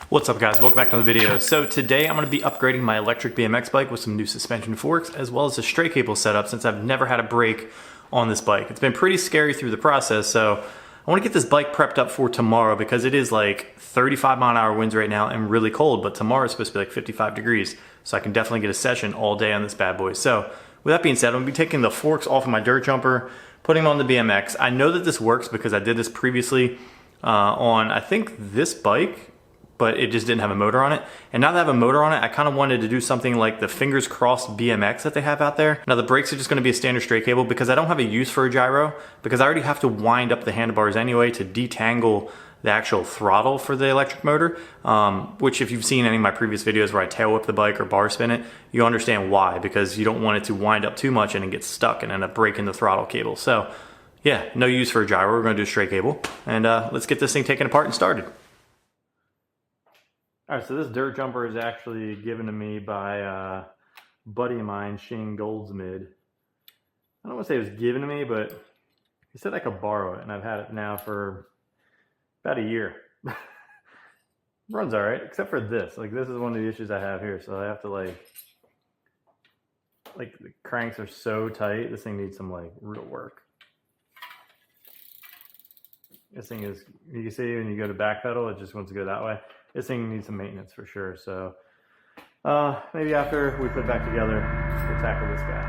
What's up guys, welcome back to the video. So today I'm going to be upgrading my electric BMX bike with some new suspension forks as well as a stray cable setup since I've never had a brake on this bike. It's been pretty scary through the process, so I want to get this bike prepped up for tomorrow because it is like 35 mile an hour winds right now and really cold, but tomorrow is supposed to be like 55 degrees, so I can definitely get a session all day on this bad boy. So with that being said, I'm going to be taking the forks off of my dirt jumper, putting them on the BMX. I know that this works because I did this previously on I think this bike, but it just didn't have a motor on it. And now that I have a motor on it, I kind of wanted to do something like the fingers crossed BMX that they have out there. Now the brakes are just going to be a standard straight cable because I don't have a use for a gyro because I already have to wind up the handlebars anyway to detangle the actual throttle for the electric motor, which if you've seen any of my previous videos where I tail whip the bike or bar spin it, you understand why, because you don't want it to wind up too much and it gets stuck and end up breaking the throttle cable. So yeah, no use for a gyro. We're going to do a straight cable, and let's get this thing taken apart and started. All right, so this dirt jumper is actually given to me by a buddy of mine, Shane Goldsmid. I don't want to say it was given to me, but he said I could borrow it, and I've had it now for about a year. Runs all right, except for this. Like, this is one of the issues I have here, so I have to like the cranks are so tight. This thing needs some like real work. This thing is, you can see when you go to back pedal, it just wants to go that way. This thing needs some maintenance for sure. So maybe after we put it back together, we'll tackle this guy.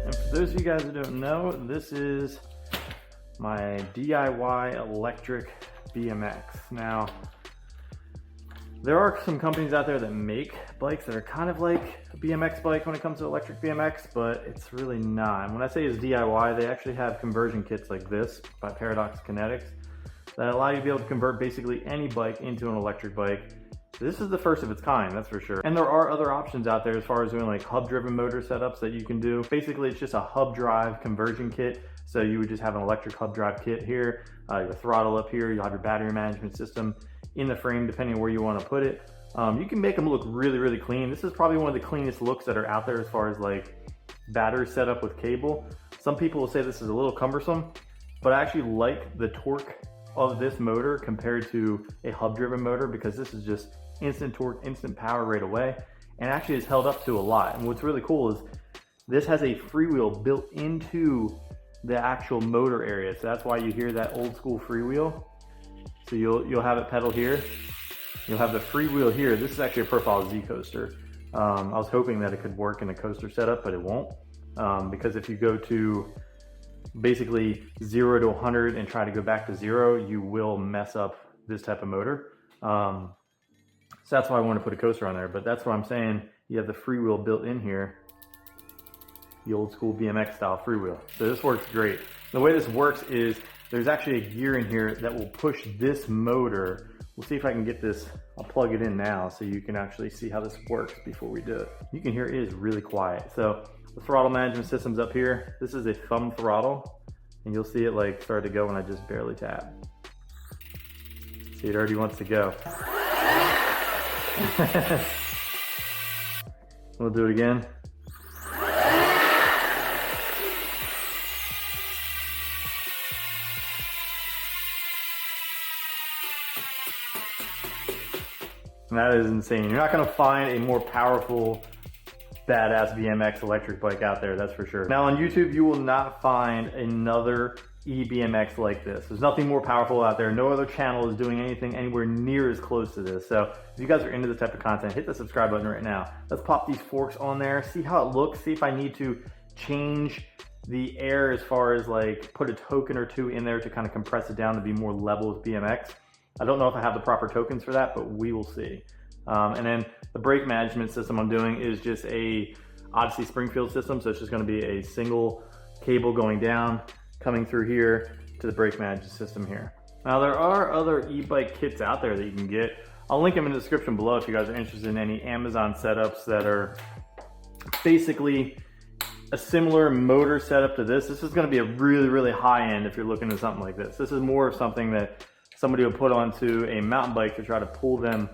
And for those of you guys who don't know, this is my DIY electric BMX. Now, there are some companies out there that make bikes that are kind of like a BMX bike when it comes to electric BMX, but it's really not. And when I say it's DIY, they actually have conversion kits like this by Paradox Kinetics that allow you to be able to convert basically any bike into an electric bike. This is the first of its kind, that's for sure. And there are other options out there as far as doing like hub-driven motor setups that you can do. Basically, it's just a hub drive conversion kit. So you would just have an electric hub drive kit here, your throttle up here, you'll have your battery management system in the frame depending on where you want to put it. You can make them look really, really clean. This is probably one of the cleanest looks that are out there as far as like battery setup with cable. Some people will say this is a little cumbersome, but I actually like the torque of this motor compared to a hub driven motor because this is just instant torque, instant power right away, and actually is held up to a lot. And what's really cool is this has a freewheel built into the actual motor area. So that's why you hear that old school freewheel. So you'll have it pedal here. You'll have the freewheel here. This is actually a Profile Z coaster. I was hoping that it could work in a coaster setup, but it won't. Because if you go to basically 0 to 100 and try to go back to 0, you will mess up this type of motor. So that's why I want to put a coaster on there. But that's what I'm saying. You have the freewheel built in here. The old school BMX style freewheel. So this works great. The way this works is there's actually a gear in here that will push this motor. We'll see if I can get this. I'll plug it in now so you can actually see how this works before we do it. You can hear it is really quiet. So the throttle management system's up here. This is a thumb throttle, and you'll see it like start to go when I just barely tap. See, it already wants to go. We'll do it again. And that is insane. You're not gonna find a more powerful, badass BMX electric bike out there, that's for sure. Now on YouTube, you will not find another e-BMX like this. There's nothing more powerful out there. No other channel is doing anything anywhere near as close to this. So if you guys are into this type of content, hit the subscribe button right now. Let's pop these forks on there, see how it looks, see if I need to change the air as far as like put a token or two in there to kind of compress it down to be more level with BMX. I don't know if I have the proper tokens for that, but we will see. And then the brake management system I'm doing is just a Odyssey Springfield system. So it's just gonna be a single cable going down, coming through here to the brake management system here. Now there are other e-bike kits out there that you can get. I'll link them in the description below if you guys are interested in any Amazon setups that are basically a similar motor setup to this. This is gonna be a really, really high end if you're looking at something like this. This is more of something that somebody would put onto a mountain bike to try to pull them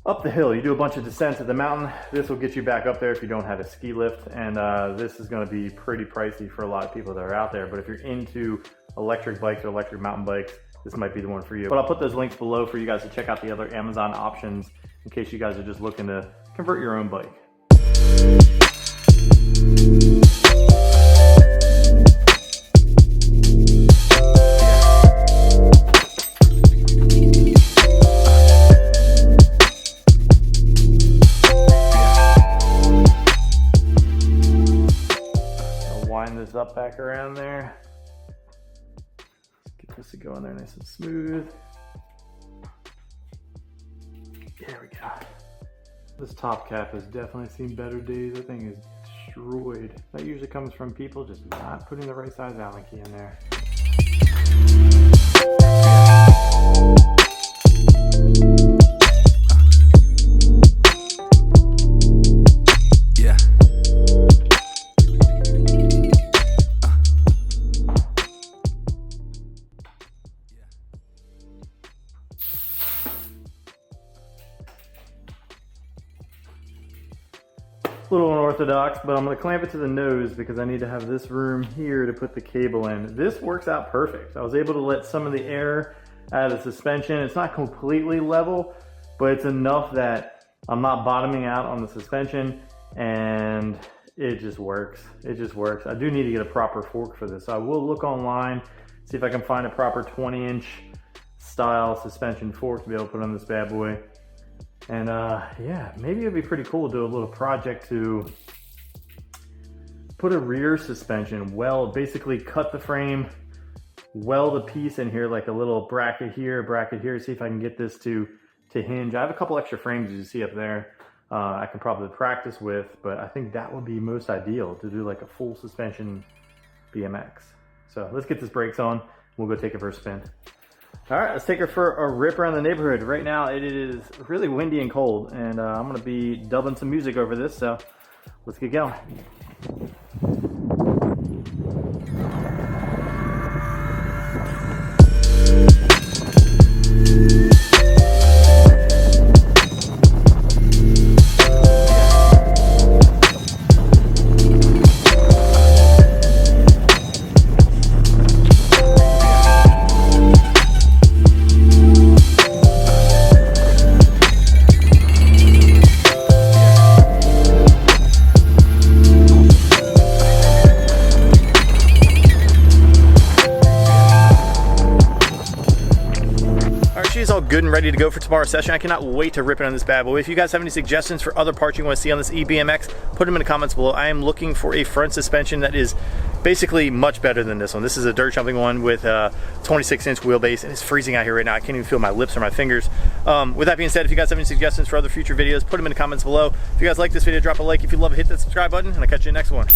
up the hill. You do a bunch of descents at the mountain. This will get you back up there if you don't have a ski lift, and this is going to be pretty pricey for a lot of people that are out there. But if you're into electric bikes or electric mountain bikes, this might be the one for you. But I'll put those links below for you guys to check out the other Amazon options in case you guys are just looking to convert your own bike. Up back around there. Let's get this to go in there nice and smooth. There we go. This top cap has definitely seen better days. That thing is destroyed. That usually comes from people just not putting the right size Allen key in there. A little unorthodox, but I'm going to clamp it to the nose because I need to have this room here to put the cable in. This works out perfect. I was able to let some of the air out of the suspension. It's not completely level, but it's enough that I'm not bottoming out on the suspension, and it just works. It just works. I do need to get a proper fork for this. So I will look online, see if I can find a proper 20-inch style suspension fork to be able to put on this bad boy. And yeah, maybe it'd be pretty cool to do a little project to put a rear suspension, basically cut the frame, weld a piece in here, like a little bracket here, see if I can get this to hinge. I have a couple extra frames as you see up there I can probably practice with, but I think that would be most ideal to do like a full suspension BMX. So let's get this brakes on. We'll go take it for a spin. All right, let's take her for a rip around the neighborhood. Right now it is really windy and cold, and I'm gonna be dubbing some music over this, so let's get going. She's all good and ready to go for tomorrow's session. I cannot wait to rip it on this bad boy. If you guys have any suggestions for other parts you want to see on this eBMX, put them in the comments below. I am looking for a front suspension that is basically much better than this one. This is a dirt jumping one with a 26-inch wheelbase, and it's freezing out here right now. I can't even feel my lips or my fingers. With that being said, if you guys have any suggestions for other future videos, put them in the comments below. If you guys like this video, drop a like. If you love it, hit that subscribe button, and I'll catch you in the next one.